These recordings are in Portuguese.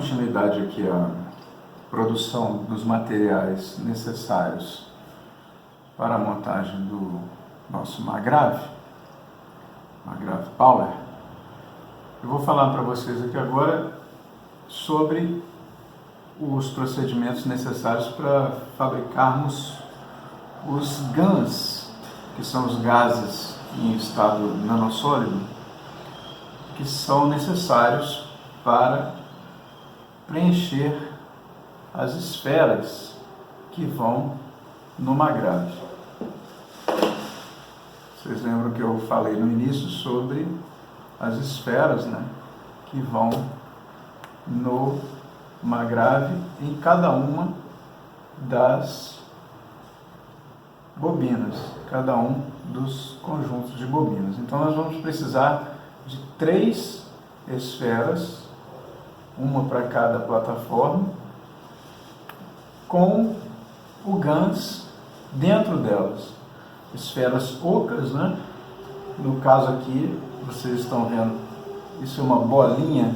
continuidade aqui à produção dos materiais necessários para a montagem do nosso Magrave Power, eu vou falar para vocês aqui agora sobre os procedimentos necessários para fabricarmos os GANs, que são os gases em estado nanossólido, que são necessários para preencher as esferas que vão no Magrave. Vocês lembram que eu falei no início sobre as esferas, né, que vão no Magrave em cada uma das bobinas, cada um dos conjuntos de bobinas. Então nós vamos precisar de 3 esferas, uma para cada plataforma, com o GANs dentro delas. Esferas ocas, né? No caso aqui, vocês estão vendo, isso é uma bolinha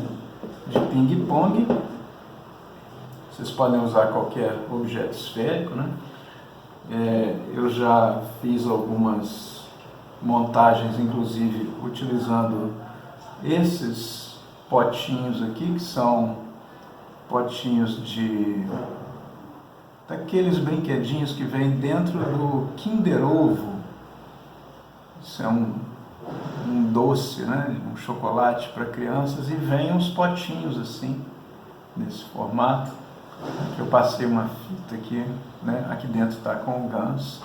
de ping-pong. Vocês podem usar qualquer objeto esférico, né? Eu já fiz algumas montagens, inclusive, utilizando esses potinhos aqui, que são potinhos daqueles brinquedinhos que vem dentro do Kinder Ovo. Isso é um doce, né? Um chocolate para crianças, e vem uns potinhos assim, nesse formato. Aqui eu passei uma fita aqui, né? Aqui dentro está com o GANs.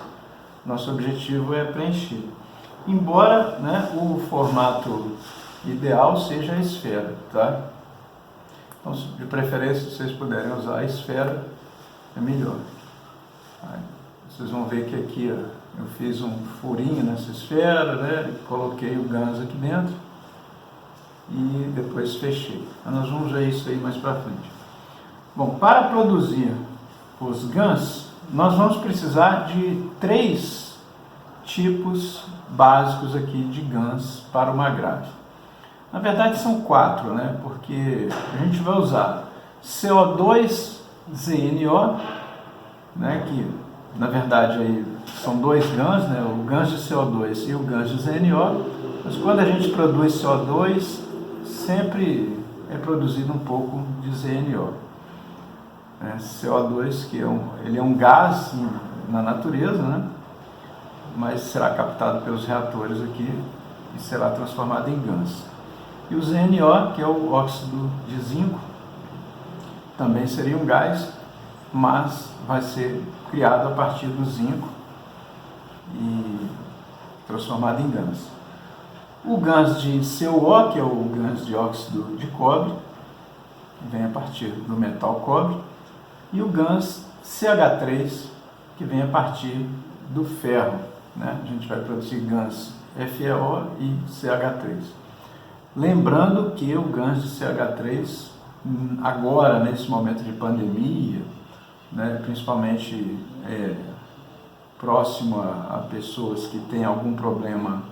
Nosso objetivo é preencher. Embora, né, o formato ideal seja a esfera, tá? Então, de preferência, se vocês puderem usar a esfera, é melhor. Aí, vocês vão ver que aqui, ó, eu fiz um furinho nessa esfera, né? Coloquei o GANs aqui dentro e depois fechei. Então, nós vamos ver isso aí mais para frente. Bom, para produzir os GANs, nós vamos precisar de 3 tipos básicos aqui de GANs para o Magrave. Na verdade são 4, né? Porque a gente vai usar CO2ZNO, né? Que na verdade aí são 2 GANs, né? O GANs de CO2 e o GANs de ZNO. Mas quando a gente produz CO2, sempre é produzido um pouco de ZNO. CO2, que ele é um gás na natureza, né? Mas será captado pelos reatores aqui e será transformado em GANs. E o ZNO, que é o óxido de zinco, também seria um gás, mas vai ser criado a partir do zinco e transformado em GANs. O GANs de CO, que é o GANs de óxido de cobre, que vem a partir do metal cobre, e o GANs CH3, que vem a partir do ferro, né? A gente vai produzir GANs FeO e CH3. Lembrando que o GANs de CH3, agora, nesse momento de pandemia, né, principalmente próximo a pessoas que têm algum problema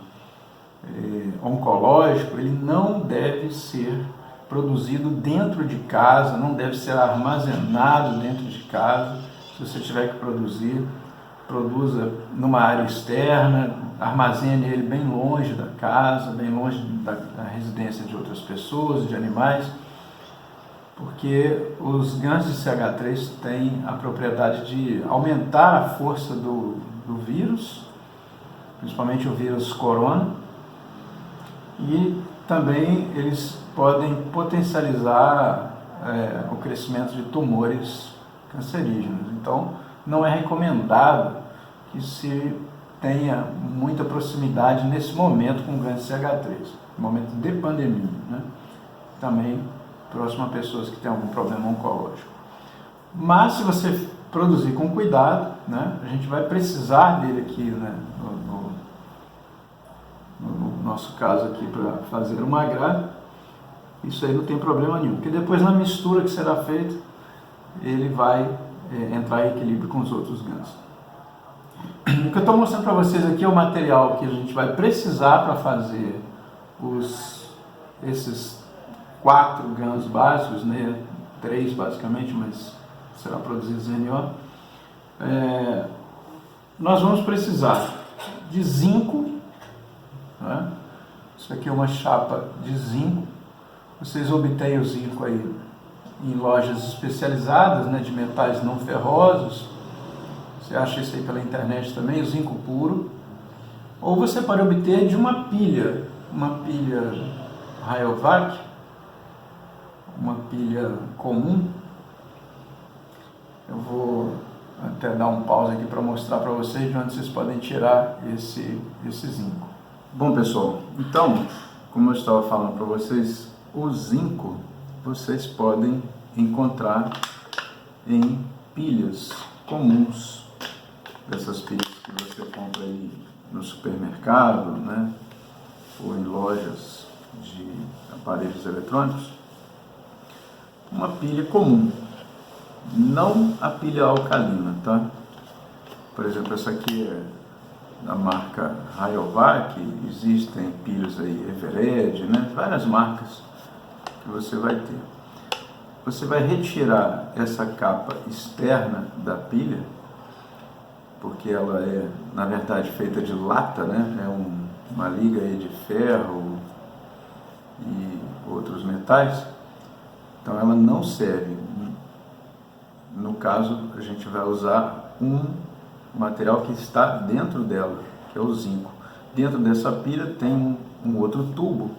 oncológico, ele não deve ser produzido dentro de casa, não deve ser armazenado dentro de casa. Se você tiver que produzir, produza numa área externa, armazene ele bem longe da casa, bem longe da residência de outras pessoas, de animais, porque os GANs de CH3 têm a propriedade de aumentar a força do vírus, principalmente o vírus corona, e também eles podem potencializar o crescimento de tumores cancerígenos. Então, não é recomendado que se tenha muita proximidade nesse momento com o GAN de CH3, momento de pandemia, né? Também próximo a pessoas que têm algum problema oncológico. Mas se você produzir com cuidado, né, a gente vai precisar dele aqui, né, no nosso caso aqui, para fazer o Magrave. Isso aí não tem problema nenhum, porque depois na mistura que será feita, ele vai entrar em equilíbrio com os outros GANs. O que eu estou mostrando para vocês aqui é o material que a gente vai precisar para fazer esses 4 GANs básicos, né, 3 basicamente, mas será produzido ZNO. Nós vamos precisar de zinco, né? Isso aqui é uma chapa de zinco. Vocês obtêm o zinco aí em lojas especializadas, né, de metais não ferrosos. Você acha isso aí pela internet também, o zinco puro. Ou você pode obter de uma pilha Rayovac, uma pilha comum. Eu vou até dar um pause aqui para mostrar para vocês de onde vocês podem tirar esse zinco. Bom, pessoal, então, como eu estava falando para vocês, o zinco vocês podem encontrar em pilhas comuns, dessas pilhas que você compra aí no supermercado, né, ou em lojas de aparelhos eletrônicos. Uma pilha comum, não a pilha alcalina, tá? Por exemplo, essa aqui é da marca Rayovac, existem pilhas aí Eveready, né? Várias marcas que você vai ter. Você vai retirar essa capa externa da pilha, porque ela é, na verdade, feita de lata, né? É uma liga aí de ferro e outros metais, então ela não serve. No caso, a gente vai usar um material que está dentro dela, que é o zinco. Dentro dessa pilha tem um outro tubo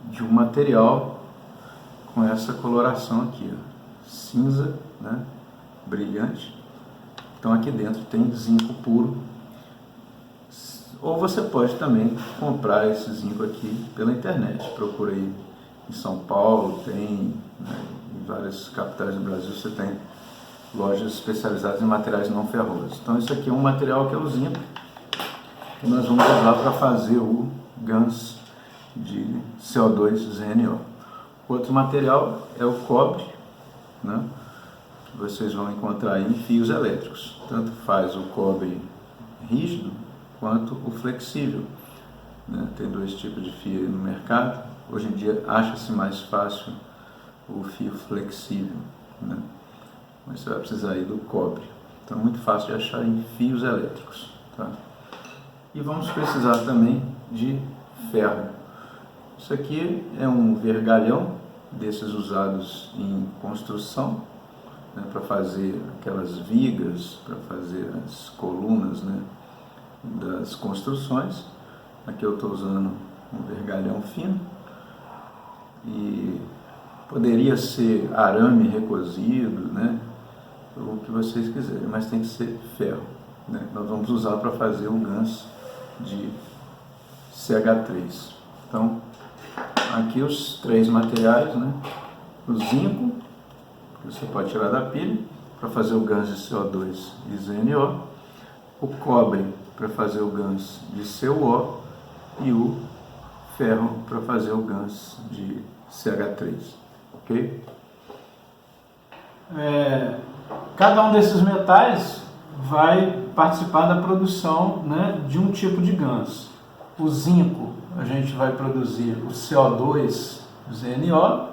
de um material com essa coloração aqui, ó, cinza, né, brilhante. Então aqui dentro tem zinco puro. Ou você pode também comprar esse zinco aqui pela internet. Procura aí em São Paulo, tem, né, em várias capitais do Brasil você tem lojas especializadas em materiais não ferrosos. Então isso aqui é um material que é o zinco, que nós vamos usar para fazer o GANS de CO2-ZNO. Outro material é o cobre, né, que vocês vão encontrar em fios elétricos. Tanto faz o cobre rígido quanto o flexível, né? Tem dois tipos de fio no mercado. Hoje em dia acha-se mais fácil o fio flexível, né? Mas você vai precisar aí do cobre. Então é muito fácil de achar em fios elétricos, tá? E vamos precisar também de ferro. Isso aqui é um vergalhão desses usados em construção, né, para fazer aquelas vigas, para fazer as colunas, né, das construções. Aqui eu estou usando um vergalhão fino e poderia ser arame recosido, né, o que vocês quiserem, mas tem que ser ferro, né? Nós vamos usar para fazer o GANS de CH3. Então, aqui os três materiais, né? O zinco, que você pode tirar da pilha, para fazer o GANS de CO2 e ZNO, o cobre para fazer o GANS de CuO e o ferro para fazer o GANS de CH3, ok? Cada um desses metais vai participar da produção, né, de um tipo de GANS. O zinco, a gente vai produzir o CO2-ZNO.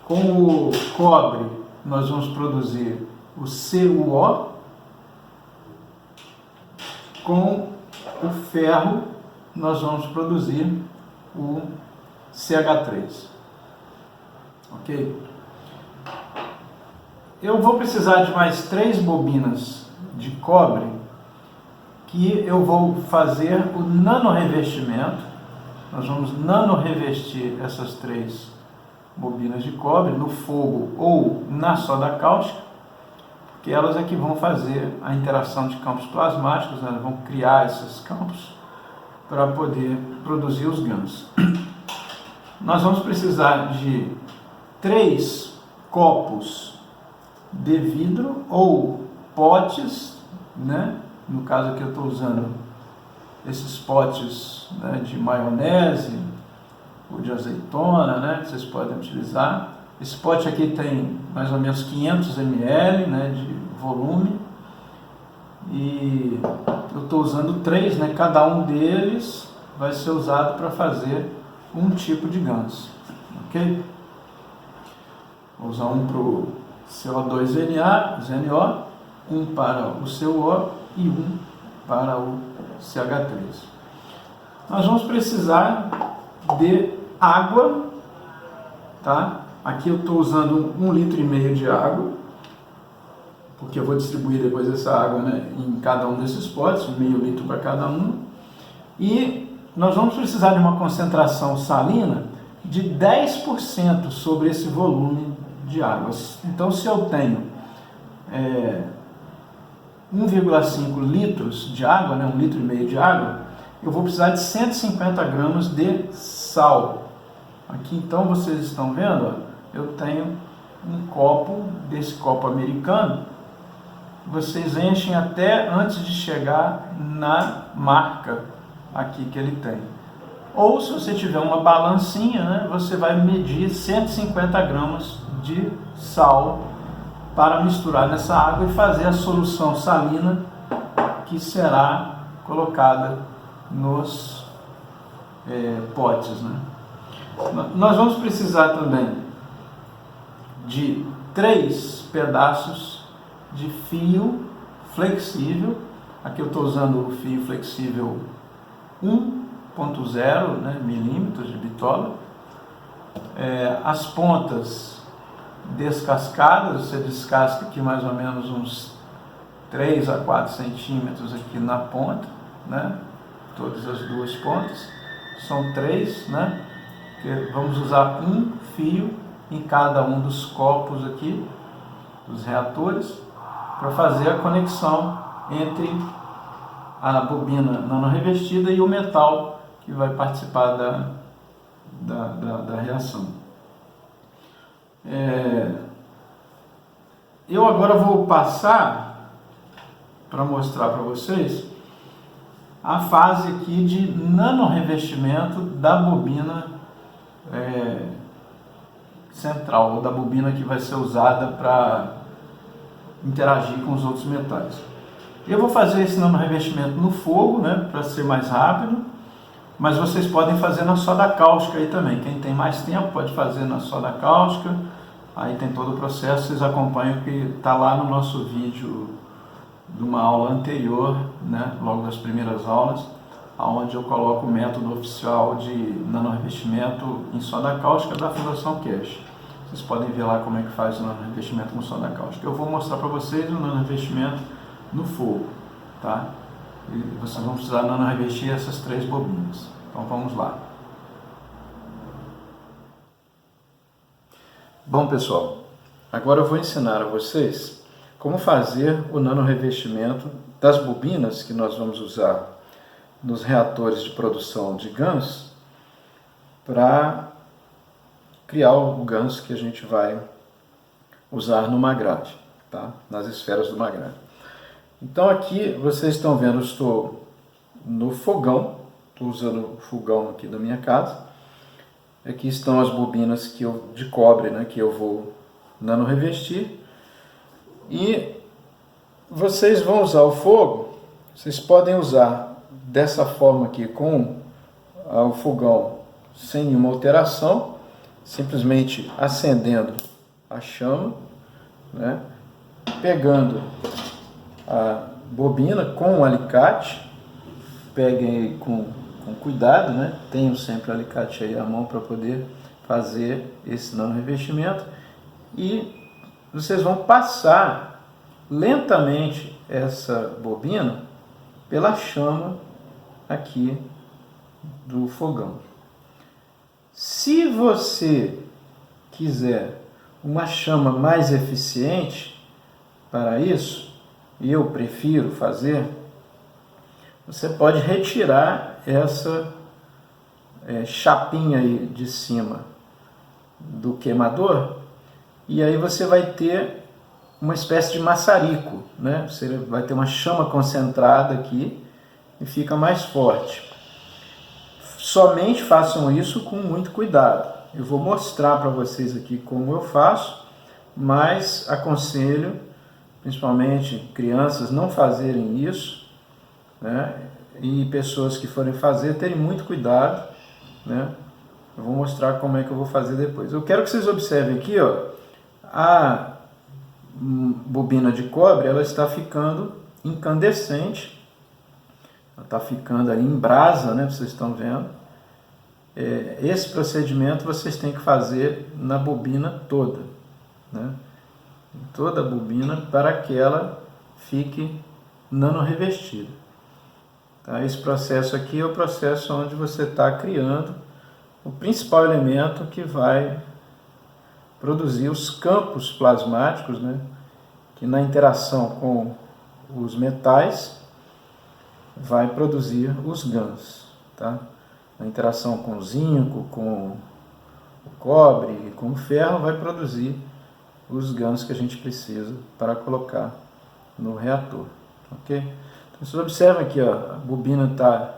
Com o cobre, nós vamos produzir o CuO. Com o ferro, nós vamos produzir o CH3. Ok? Eu vou precisar de mais 3 bobinas de cobre, que eu vou fazer o nanorrevestimento. Nós vamos nanorrevestir essas 3 bobinas de cobre no fogo ou na soda cáustica, porque elas é que vão fazer a interação de campos plasmáticos, né? Vão criar esses campos para poder produzir os GANs. Nós vamos precisar de 3 copos de vidro ou potes, né? No caso aqui eu estou usando esses potes, né, de maionese ou de azeitona, né, que vocês podem utilizar. Esse pote aqui tem mais ou menos 500 ml, né, de volume, e eu estou usando 3, né, cada um deles vai ser usado para fazer um tipo de GANS, ok? Vou usar um para o CO2NO, um para o CO e um para o CH3. Nós vamos precisar de água, tá? Aqui eu estou usando 1,5 litro de água, porque eu vou distribuir depois essa água, né, em cada um desses potes, meio litro para cada um. E nós vamos precisar de uma concentração salina de 10% sobre esse volume de água. Então, se eu tenho 1,5 litros de água, né, 1,5 litro de água, eu vou precisar de 150 gramas de sal. Aqui, então, vocês estão vendo, ó, eu tenho um copo, desse copo americano, vocês enchem até antes de chegar na marca aqui que ele tem. Ou se você tiver uma balancinha, né, você vai medir 150 gramas de sal para misturar nessa água e fazer a solução salina que será colocada nos potes, né? Nós vamos precisar também de 3 pedaços de fio flexível. Aqui eu estou usando o fio flexível 1.0, né, milímetros de bitola. As pontas descascadas, você descasca aqui mais ou menos uns 3 a 4 centímetros aqui na ponta, né? Todas as duas pontas, são 3, né? Vamos usar um fio em cada um dos copos aqui, dos reatores, para fazer a conexão entre a bobina nanorrevestida e o metal que vai participar da reação. Eu agora vou passar para mostrar para vocês a fase aqui de nanorrevestimento da bobina central, ou da bobina que vai ser usada para interagir com os outros metais. Eu vou fazer esse nanorrevestimento no fogo, né, para ser mais rápido, mas vocês podem fazer na soda cáustica aí também. Quem tem mais tempo pode fazer na soda cáustica, aí tem todo o processo, vocês acompanham que está lá no nosso vídeo de uma aula anterior, né, logo das primeiras aulas, onde eu coloco o método oficial de nanorrevestimento em soda cáustica da Fundação Cash. Vocês podem ver lá como é que faz o nanorrevestimento com soda cáustica. Eu vou mostrar para vocês o nanorrevestimento no fogo, tá? E vocês vão precisar nanorrevestir essas 3 bobinas. Então vamos lá. Bom, pessoal, agora eu vou ensinar a vocês como fazer o nanorrevestimento das bobinas que nós vamos usar nos reatores de produção de GANs para criar o GANs que a gente vai usar no Magrad, tá? Nas esferas do Magrad. Então aqui vocês estão vendo, eu estou no fogão, estou usando o fogão aqui da minha casa. Aqui estão as bobinas de cobre, né, que eu vou nanorrevestir. E vocês vão usar o fogo, vocês podem usar dessa forma aqui, com o fogão sem nenhuma alteração, simplesmente acendendo a chama, né? Pegando a bobina com o alicate, peguem aí com cuidado, né? Tenham sempre o alicate aí à mão para poder fazer esse nanorrevestimento, e vocês vão passar lentamente essa bobina pela chama aqui do fogão. Se você quiser uma chama mais eficiente para isso, e eu prefiro fazer, você pode retirar essa chapinha aí de cima do queimador, e aí você vai ter uma espécie de maçarico, né? Você vai ter uma chama concentrada aqui e fica mais forte. Somente façam isso com muito cuidado. Eu vou mostrar para vocês aqui como eu faço, mas aconselho, principalmente crianças, não fazerem isso, né? E pessoas que forem fazer, terem muito cuidado, né? Eu vou mostrar como é que eu vou fazer depois. Eu quero que vocês observem aqui, ó, A bobina de cobre, ela está ficando incandescente, ela está ficando ali em brasa, né? Vocês estão vendo. Esse procedimento vocês têm que fazer na bobina toda, né? Toda a bobina, para que ela fique nano-revestida. Tá? Esse processo aqui é o processo onde você está criando o principal elemento que vai produzir os campos plasmáticos, né? Que na interação com os metais vai produzir os GANs. Tá? Na interação com o zinco, com o cobre e com o ferro, vai produzir os GANs que a gente precisa para colocar no reator. Ok? Então, vocês observam aqui, ó, a bobina está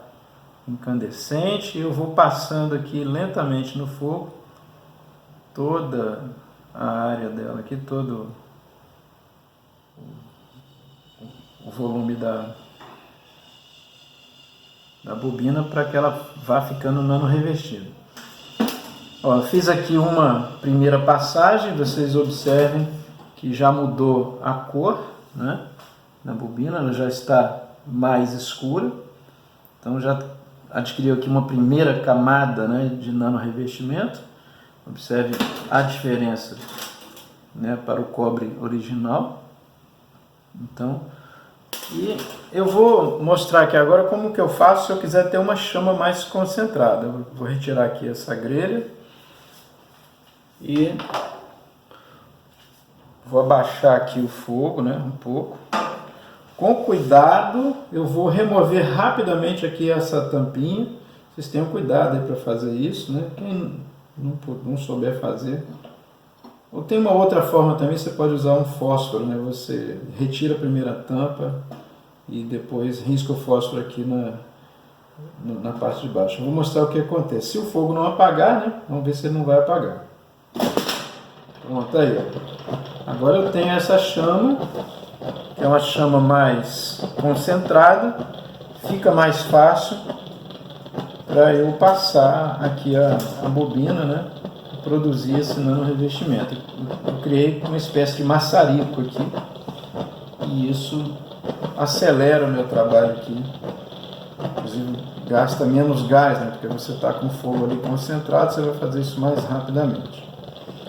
incandescente e eu vou passando aqui lentamente no fogo toda a área dela aqui, todo o volume da bobina, para que ela vá ficando nano-revestida. Ó, fiz aqui uma primeira passagem, vocês observem que já mudou a cor, né, na bobina, ela já está mais escura, então já adquiriu aqui uma primeira camada, né, de nano-revestimento. Observe a diferença, né, para o cobre original. Então, e eu vou mostrar aqui agora como que eu faço se eu quiser ter uma chama mais concentrada. Eu vou retirar aqui essa grelha e vou abaixar aqui o fogo, né, um pouco. Com cuidado, eu vou remover rapidamente aqui essa tampinha. Vocês tenham cuidado aí para fazer isso, né? Quem não souber fazer. Ou tem uma outra forma também, você pode usar um fósforo, né? Você retira a primeira tampa e depois risca o fósforo aqui na parte de baixo. Eu vou mostrar o que acontece. Se o fogo não apagar, né? Vamos ver se ele não vai apagar. Pronto, aí. Agora eu tenho essa chama, que é uma chama mais concentrada, fica mais fácil para eu passar aqui a bobina, né, produzir esse nano-revestimento. Eu criei uma espécie de maçarico aqui, e isso acelera o meu trabalho aqui, inclusive gasta menos gás, né, porque você está com o fogo ali concentrado, você vai fazer isso mais rapidamente.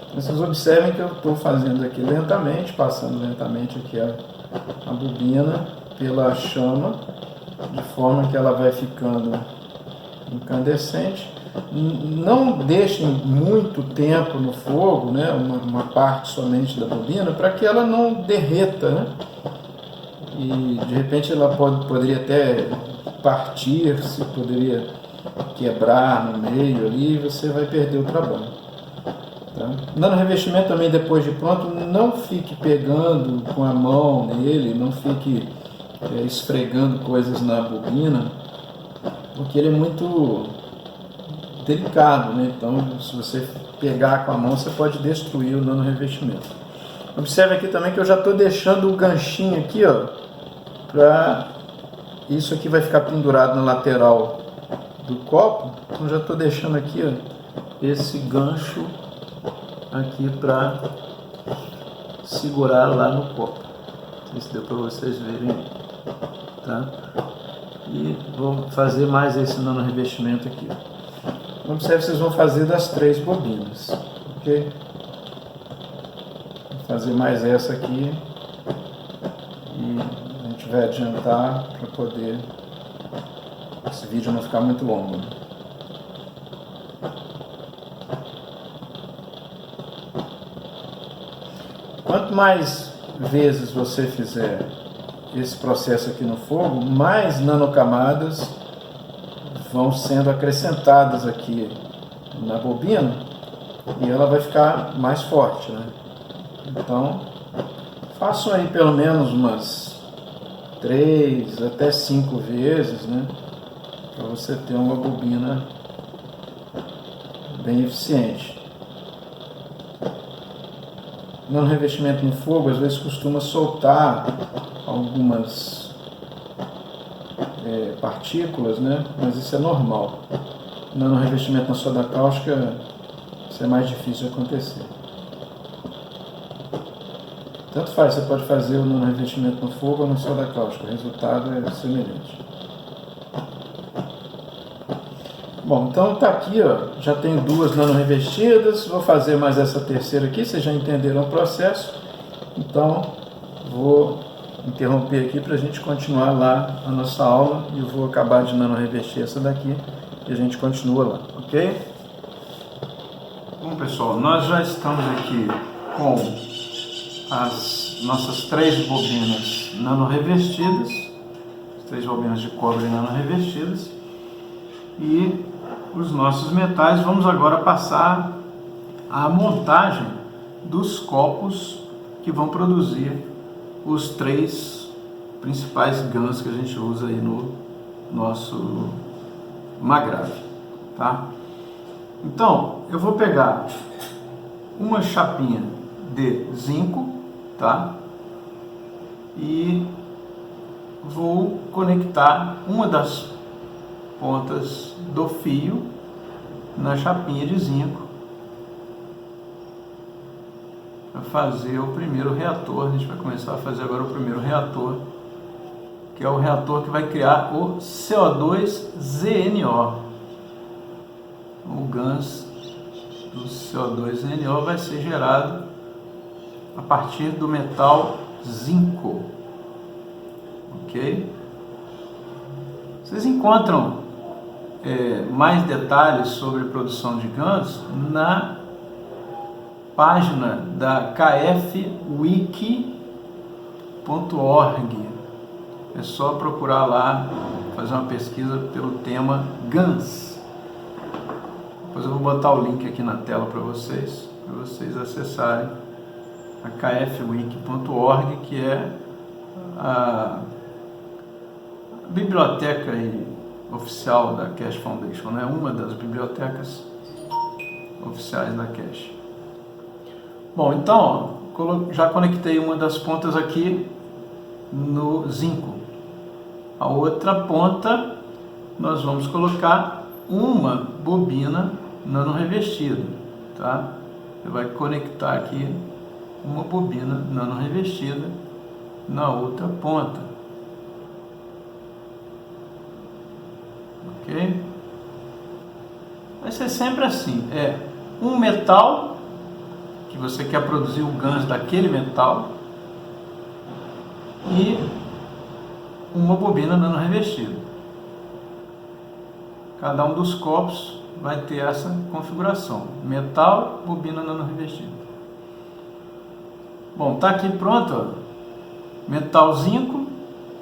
Então, vocês observem que eu estou fazendo aqui lentamente, passando lentamente aqui a bobina pela chama, de forma que ela vai ficando incandescente. Não deixem muito tempo no fogo, né, uma parte somente da bobina, para que ela não derreta, né? E de repente ela poderia até partir-se, poderia quebrar no meio ali, e você vai perder o trabalho. Tá? Nano revestimento também, depois de pronto, não fique pegando com a mão nele, não fique esfregando coisas na bobina, porque ele é muito delicado, né? Então, se você pegar com a mão, você pode destruir o nano revestimento. Observe aqui também que eu já estou deixando o ganchinho aqui, ó, para isso aqui vai ficar pendurado na lateral do copo. Então já estou deixando aqui, ó, esse gancho aqui para segurar lá no copo. Não sei se deu para vocês verem, tá? E vou fazer mais esse nano revestimento aqui. Observe, vocês vão fazer das 3 bobinas, ok? Vou fazer mais essa aqui e a gente vai adiantar para poder esse vídeo não ficar muito longo, né? Quanto mais vezes você fizer esse processo aqui no fogo, mais nanocamadas vão sendo acrescentadas aqui na bobina e ela vai ficar mais forte, né? Então, façam aí pelo menos umas 3 até 5 vezes, né? Para você ter uma bobina bem eficiente. No revestimento no fogo, às vezes costuma soltar algumas partículas, né? Mas isso é normal. No revestimento na soda cáustica, isso é mais difícil de acontecer. Tanto faz, você pode fazer o nanorevestimento no fogo ou no soda cáustica, o resultado é semelhante. Bom, então tá aqui, ó, já tem 2 nanorevestidas, vou fazer mais essa terceira aqui, vocês já entenderam o processo, então vou interromper aqui para a gente continuar lá a nossa aula e eu vou acabar de nanorevestir essa daqui e a gente continua lá, ok? Bom, pessoal, nós já estamos aqui com as nossas 3 bobinas nanorevestidas, as 3 bobinas de cobre nanorevestidas, e os nossos metais. Vamos agora passar a montagem dos copos que vão produzir os 3 principais GANs que a gente usa aí no nosso Magrave, tá? Então, eu vou pegar uma chapinha de zinco, tá? E vou conectar uma das pontas do fio na chapinha de zinco para fazer o primeiro reator. A gente vai começar a fazer agora o primeiro reator, que é o reator que vai criar o CO2ZNO. O GANS do CO2ZNO vai ser gerado a partir do metal zinco, ok? Vocês encontram mais detalhes sobre produção de GANs na página da kfwiki.org. É só procurar lá, fazer uma pesquisa pelo tema GANs. Depois eu vou botar o link aqui na tela para vocês acessarem a kfwiki.org, que é a biblioteca oficial da Keshe Foundation, né? Uma das bibliotecas oficiais da Keshe. Bom, então, já conectei uma das pontas aqui no zinco. A outra ponta nós vamos colocar uma bobina nanorevestida, tá? Você vai conectar aqui uma bobina nanorevestida na outra ponta. Ok? Vai ser sempre assim, um metal que você quer produzir o GANs daquele metal e uma bobina nanorevestida. Cada um dos copos vai ter essa configuração: metal, bobina nanorevestida. Bom, tá aqui pronto, ó. Metal zinco,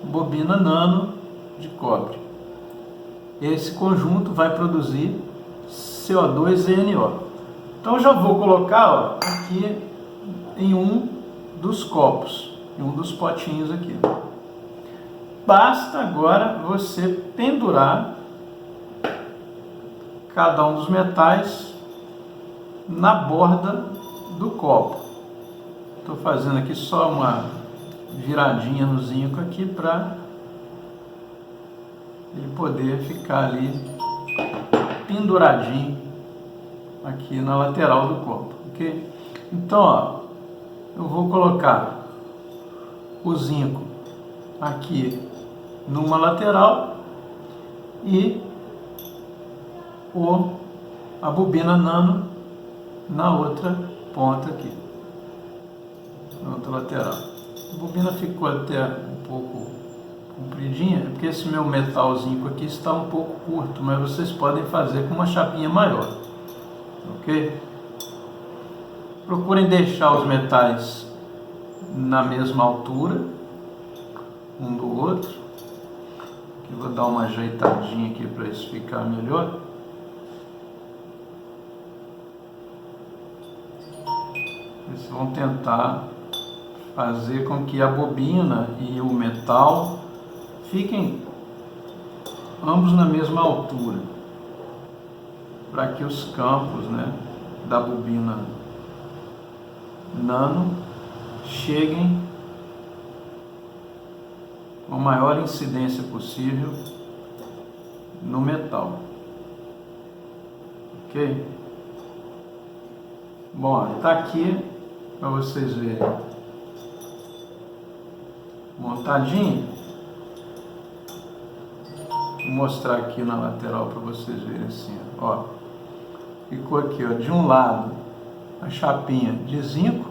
bobina nano de cobre. Esse conjunto vai produzir CO2ZNO. Então eu já vou colocar, ó, aqui em um dos copos, em um dos potinhos aqui. Basta agora você pendurar cada um dos metais na borda do copo. Estou fazendo aqui só uma viradinha no zinco aqui para ele poder ficar ali penduradinho aqui na lateral do copo, ok? Então, ó, eu vou colocar o zinco aqui numa lateral e a bobina nano na outra ponta aqui, na outra lateral. A bobina ficou até um pouco compridinha, porque esse meu metal zinco aqui está um pouco curto, mas vocês podem fazer com uma chapinha maior, ok? Procurem deixar os metais na mesma altura um do outro. Aqui vou dar uma ajeitadinha aqui para isso ficar melhor. Vocês vão tentar fazer com que a bobina e o metal fiquem ambos na mesma altura, para que os campos, né, da bobina nano cheguem com a maior incidência possível no metal, ok? Bom, está aqui para vocês verem montadinho. Vou mostrar aqui na lateral para vocês verem assim, ó. Ficou aqui, ó, de um lado a chapinha de zinco,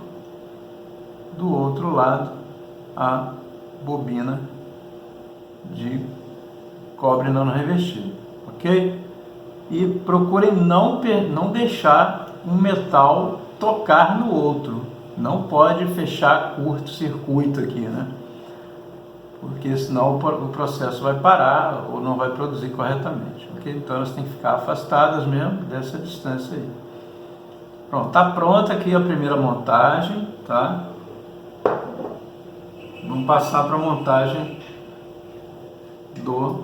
do outro lado a bobina de cobre nano revestido, ok? E procurem não deixar um metal tocar no outro. Não pode fechar curto-circuito aqui, né? Porque senão o processo vai parar ou não vai produzir corretamente, ok? Então elas têm que ficar afastadas mesmo dessa distância aí. Pronto, tá pronta aqui a primeira montagem, tá? Vamos passar para a montagem do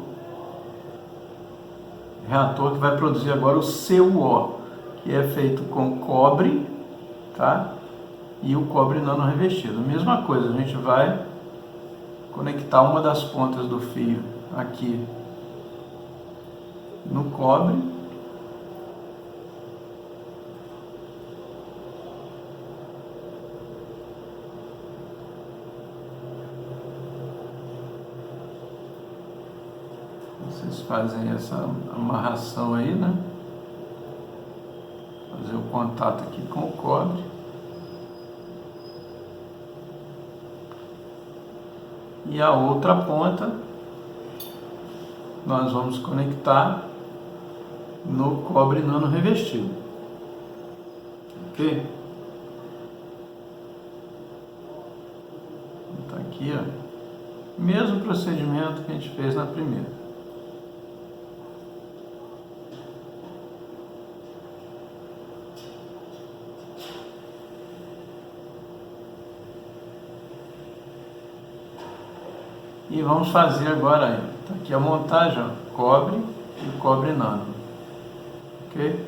reator que vai produzir agora o CuO, que é feito com cobre, tá? E o cobre nano revestido. Mesma coisa, a gente vai conectar uma das pontas do fio aqui no cobre. Vocês fazem essa amarração aí, né? Fazer o contato aqui com o cobre. E a outra ponta nós vamos conectar no cobre nano revestido. Ok? Então aqui, ó, mesmo procedimento que a gente fez na primeira. E vamos fazer agora, então, aqui a montagem, ó, cobre e cobre nano, ok?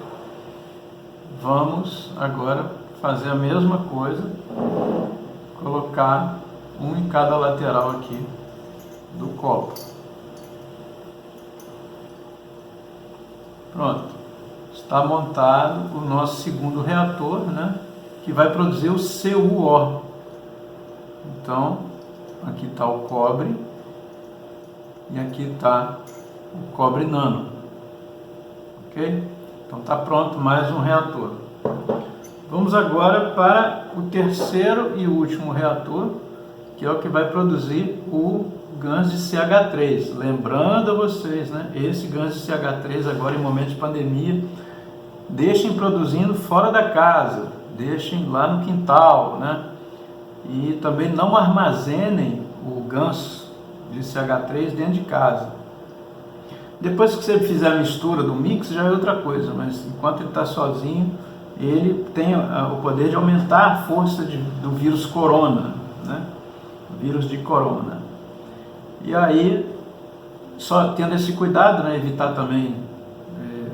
Vamos agora fazer a mesma coisa, colocar um em cada lateral aqui do copo. Pronto, está montado o nosso segundo reator, né? Que vai produzir o CuO. Então, aqui está o cobre. E aqui está o cobre nano, ok? Então está pronto mais um reator. Vamos agora para o terceiro e último reator, que é o que vai produzir o GANS de CH3. Lembrando a vocês, né? Esse GANS de CH3 agora em momento de pandemia, deixem produzindo fora da casa, deixem lá no quintal, né? E também não armazenem o GANS de CH3 dentro de casa. Depois que você fizer a mistura do mix já é outra coisa, mas enquanto ele está sozinho, ele tem o poder de aumentar a força do vírus corona, né? O vírus de corona. E aí, só tendo esse cuidado, né? Evitar também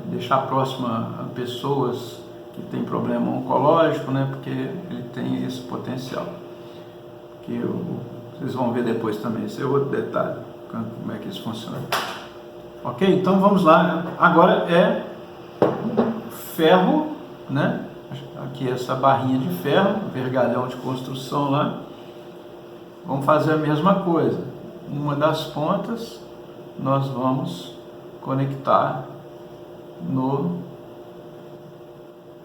deixar próximo a pessoas que têm problema oncológico, né? Porque ele tem esse potencial. Que vocês vão ver depois também, esse é outro detalhe, como é que isso funciona. Ok? Então vamos lá. Agora é ferro, né? Aqui essa barrinha de ferro, vergalhão de construção lá. Vamos fazer a mesma coisa. Uma das pontas nós vamos conectar no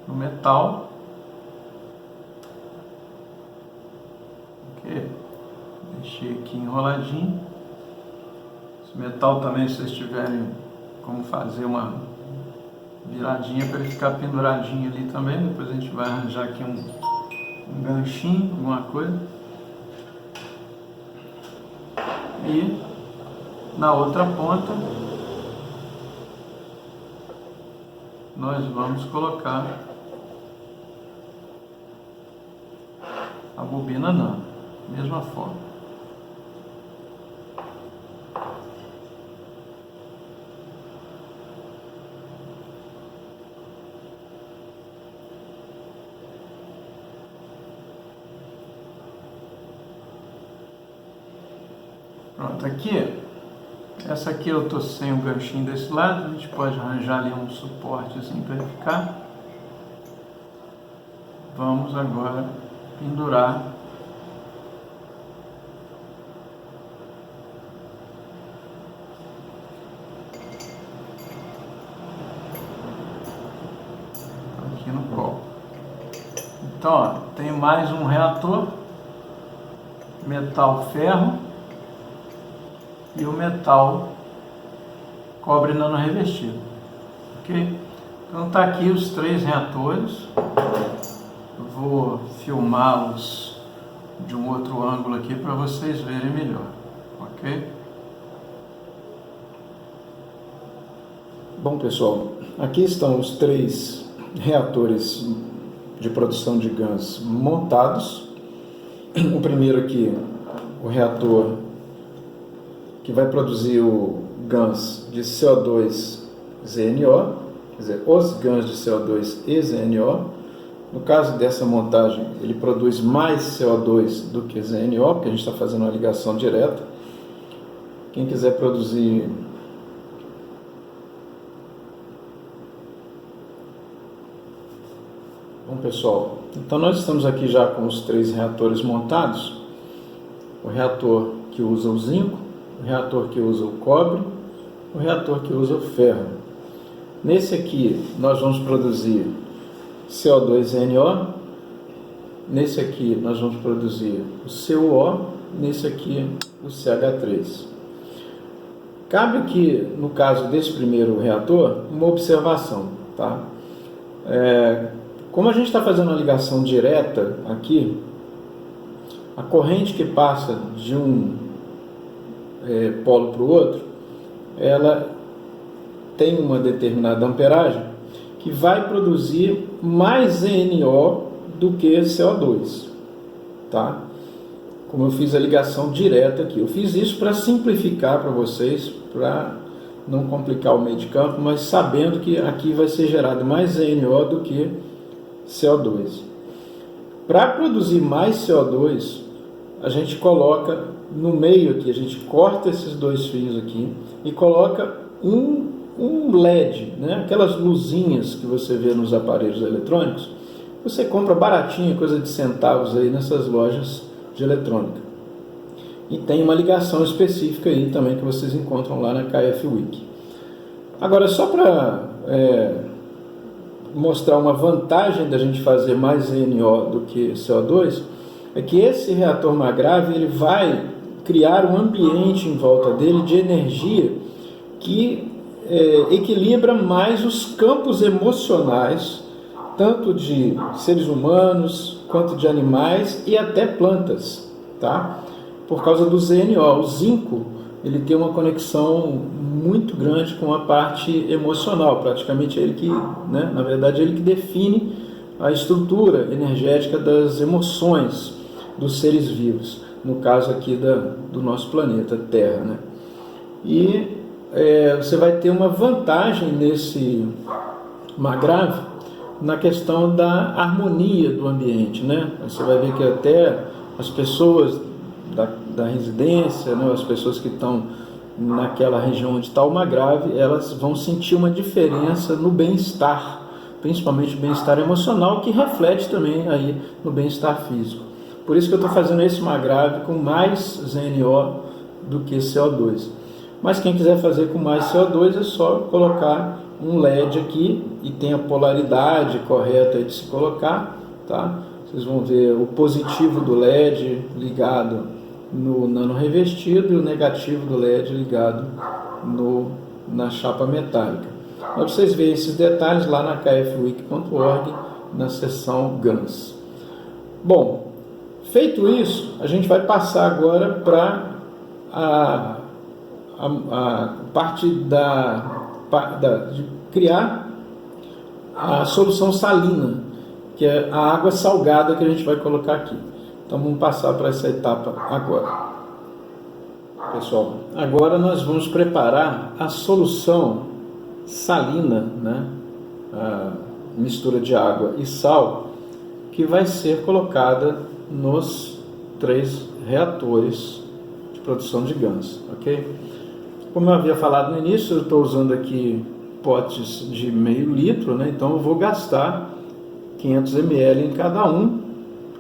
metal. Ok? Deixei aqui enroladinho. Esse metal também, se vocês tiverem como fazer uma viradinha para ele ficar penduradinho ali também. Depois a gente vai arranjar aqui um ganchinho, alguma coisa. E na outra ponta nós vamos colocar a bobina nano, mesma forma. Pronto, aqui, essa aqui eu estou sem o ganchinho desse lado, a gente pode arranjar ali um suporte assim para ele ficar. Vamos agora pendurar Então, ó, tem mais um reator, metal ferro e o metal cobre nano revestido, ok? Então tá aqui os 3 reatores. Eu vou filmá-los de um outro ângulo aqui para vocês verem melhor, ok? Bom, pessoal, aqui estão os 3 reatores de produção de GANs montados. O primeiro aqui, o reator que vai produzir o GANs de CO2-ZNO, quer dizer, os GANs de CO2 e ZNO. No caso dessa montagem, ele produz mais CO2 do que ZNO, porque a gente está fazendo uma ligação direta. Quem quiser produzir Bom, pessoal, então nós estamos aqui já com os 3 reatores montados. O reator que usa o zinco, o reator que usa o cobre, o reator que usa o ferro. Nesse aqui nós vamos produzir CO2NO, nesse aqui nós vamos produzir o CuO, nesse aqui o CH3. Cabe aqui, no caso desse primeiro reator, uma observação, tá? Como a gente está fazendo uma ligação direta aqui, a corrente que passa de um polo para o outro, ela tem uma determinada amperagem que vai produzir mais ZNO do que CO2, tá? Como eu fiz a ligação direta aqui. Eu fiz isso para simplificar para vocês, para não complicar o meio de campo, mas sabendo que aqui vai ser gerado mais ZNO do que CO2. Para produzir mais CO2, a gente coloca no meio aqui, a gente corta esses 2 fios aqui e coloca um LED, né? Aquelas luzinhas que você vê nos aparelhos eletrônicos, você compra baratinho, coisa de centavos aí nessas lojas de eletrônica. E tem uma ligação específica aí também que vocês encontram lá na KF Wiki. Agora, só para mostrar uma vantagem da gente fazer mais ZNO do que CO2, é que esse reator MAGRAV ele vai criar um ambiente em volta dele de energia que equilibra mais os campos emocionais, tanto de seres humanos quanto de animais e até plantas, tá? Por causa do ZNO. O zinco ele tem uma conexão muito grande com a parte emocional, praticamente ele que, né, na verdade, ele que define a estrutura energética das emoções dos seres vivos, no caso aqui do nosso planeta Terra, né? E você vai ter uma vantagem nesse MAGRAV na questão da harmonia do ambiente, né? Você vai ver que até as pessoas da residência, né, as pessoas que estão naquela região onde está o MAGRAV, elas vão sentir uma diferença no bem-estar, principalmente o bem-estar emocional, que reflete também aí no bem-estar físico. Por isso que eu estou fazendo esse MAGRAV com mais ZNO do que CO2. Mas quem quiser fazer com mais CO2 é só colocar um LED aqui e tem a polaridade correta de se colocar, tá? Vocês vão ver o positivo do LED ligado no nano revestido e o negativo do LED ligado na chapa metálica. Para vocês verem esses detalhes lá na kfwiki.org, na seção GANs. Bom, feito isso, a gente vai passar agora para a parte de criar a solução salina, que é a água salgada que a gente vai colocar aqui. Então vamos passar para essa etapa agora. Pessoal, agora nós vamos preparar a solução salina, né? A mistura de água e sal, que vai ser colocada nos 3 reatores de produção de GANs, ok? Como eu havia falado no início, eu estou usando aqui potes de meio litro, né? Então eu vou gastar 500 ml em cada um,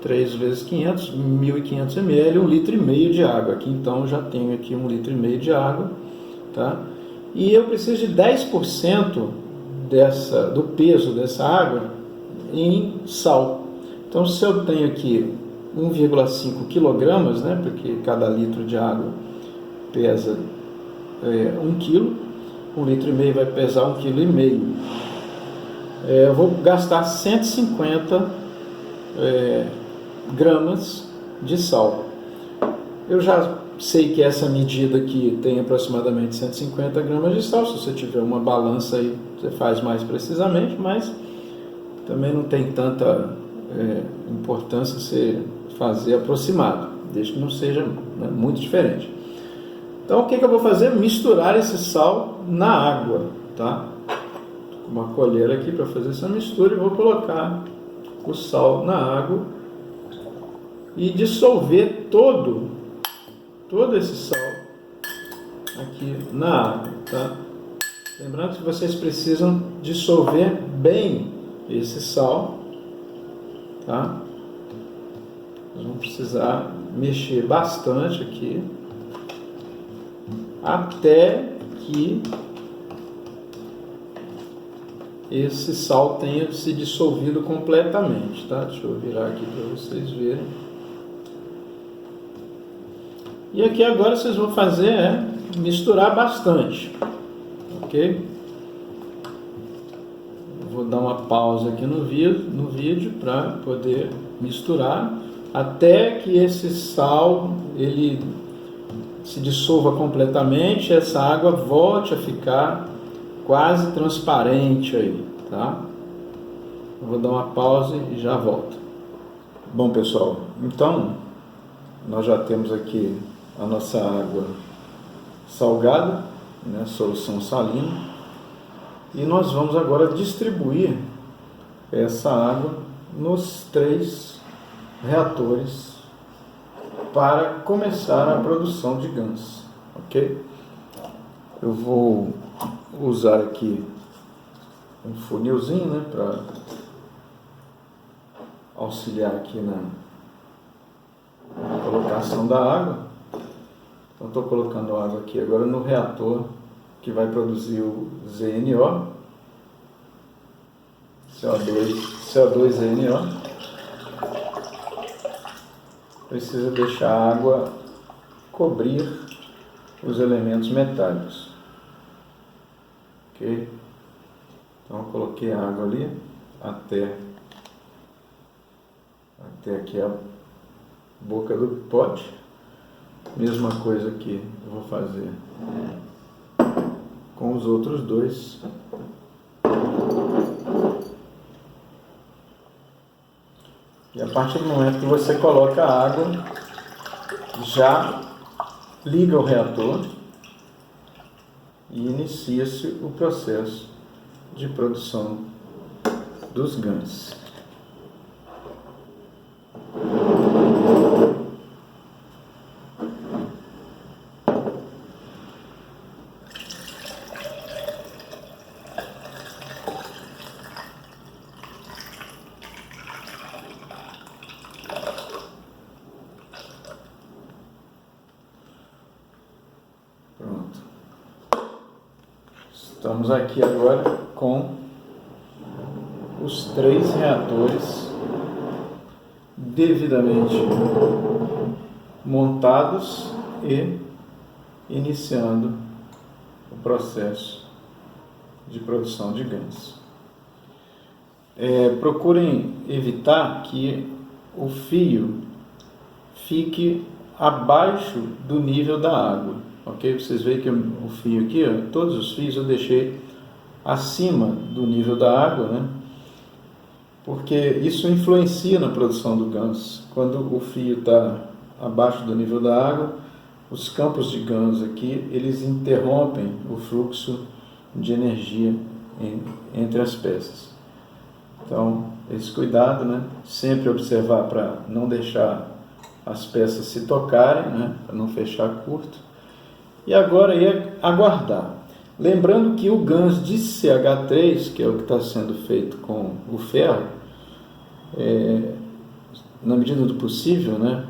3 vezes 500, 1.500 ml, 1,5 litro de água. Aqui então eu já tenho aqui 1,5 litro de água, tá? E eu preciso de 10% do peso dessa água em sal. Então, se eu tenho aqui 1,5 kg, né, porque cada litro de água pesa 1 kg, 1,5 litro vai pesar 1,5 kg. Eu vou gastar 150 gramas de sal. Eu já sei que essa medida aqui tem aproximadamente 150 gramas de sal. Se você tiver uma balança aí, você faz mais precisamente, mas também não tem tanta importância você fazer aproximado, desde que não seja, né, muito diferente. Então, o que eu vou fazer? Misturar esse sal na água, tá? Uma colher aqui para fazer essa mistura e vou colocar o sal na água e dissolver todo esse sal aqui na água, tá? Lembrando que vocês precisam dissolver bem esse sal, tá? Nós vamos precisar mexer bastante aqui até que esse sal tenha se dissolvido completamente, tá? Deixa eu virar aqui para vocês verem. E aqui agora vocês vão fazer misturar bastante, ok? Vou dar uma pausa aqui no vídeo para poder misturar até que esse sal ele se dissolva completamente, essa água volte a ficar quase transparente aí, tá? Eu vou dar uma pausa e já volto. Bom, pessoal, então nós já temos aqui a nossa água salgada, né, solução salina, e nós vamos agora distribuir essa água nos 3 reatores para começar a produção de GANs, ok? Eu vou usar aqui um funilzinho, né, para auxiliar aqui na colocação da água. Então, estou colocando água aqui agora no reator que vai produzir o ZNO, CO2ZNO. Precisa deixar a água cobrir os elementos metálicos. Ok? Então eu coloquei a água ali até aqui a boca do pote. Mesma coisa aqui eu vou fazer com os outros 2. E a partir do momento que você coloca a água, já liga o reator e inicia-se o processo de produção dos GANs. Estamos aqui agora com os 3 reatores devidamente montados e iniciando o processo de produção de GANs. Procurem evitar que o fio fique abaixo do nível da água. Ok? Vocês veem que o fio aqui, todos os fios eu deixei acima do nível da água, né? Porque isso influencia na produção do GANs. Quando o fio está abaixo do nível da água, os campos de GANs aqui, eles interrompem o fluxo de energia entre as peças. Então, esse cuidado, né? Sempre observar para não deixar as peças se tocarem, né? Para não fechar curto. E agora aguardar. Lembrando que o GANs de CH3, que é o que está sendo feito com o ferro, na medida do possível, né,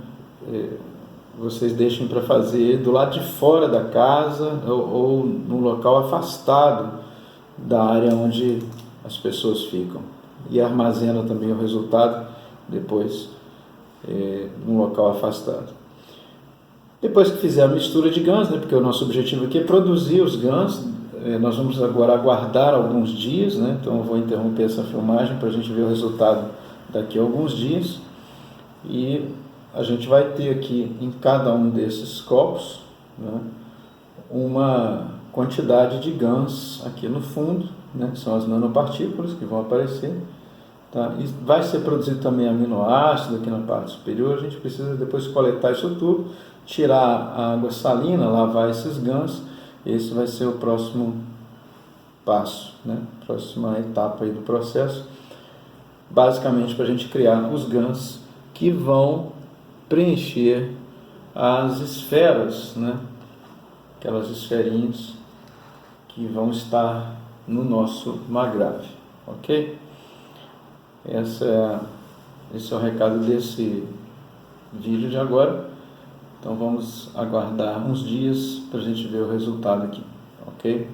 vocês deixem para fazer do lado de fora da casa ou num local afastado da área onde as pessoas ficam. E armazena também o resultado depois num local afastado. Depois que fizer a mistura de GANs, né, porque o nosso objetivo aqui é produzir os GANs, nós vamos agora aguardar alguns dias, né, então eu vou interromper essa filmagem para a gente ver o resultado daqui a alguns dias, e a gente vai ter aqui em cada um desses copos, né, uma quantidade de GANs aqui no fundo, né, que são as nanopartículas que vão aparecer. Tá? E vai ser produzido também aminoácido aqui na parte superior. A gente precisa depois coletar isso tudo, tirar a água salina, lavar esses GANs. Esse vai ser o próximo passo, né? Próxima etapa aí do processo, basicamente para a gente criar os GANs que vão preencher as esferas, né? Aquelas esferinhas que vão estar no nosso MAGRAV, ok? Esse é o recado desse vídeo de agora. Então vamos aguardar uns dias para a gente ver o resultado aqui, ok?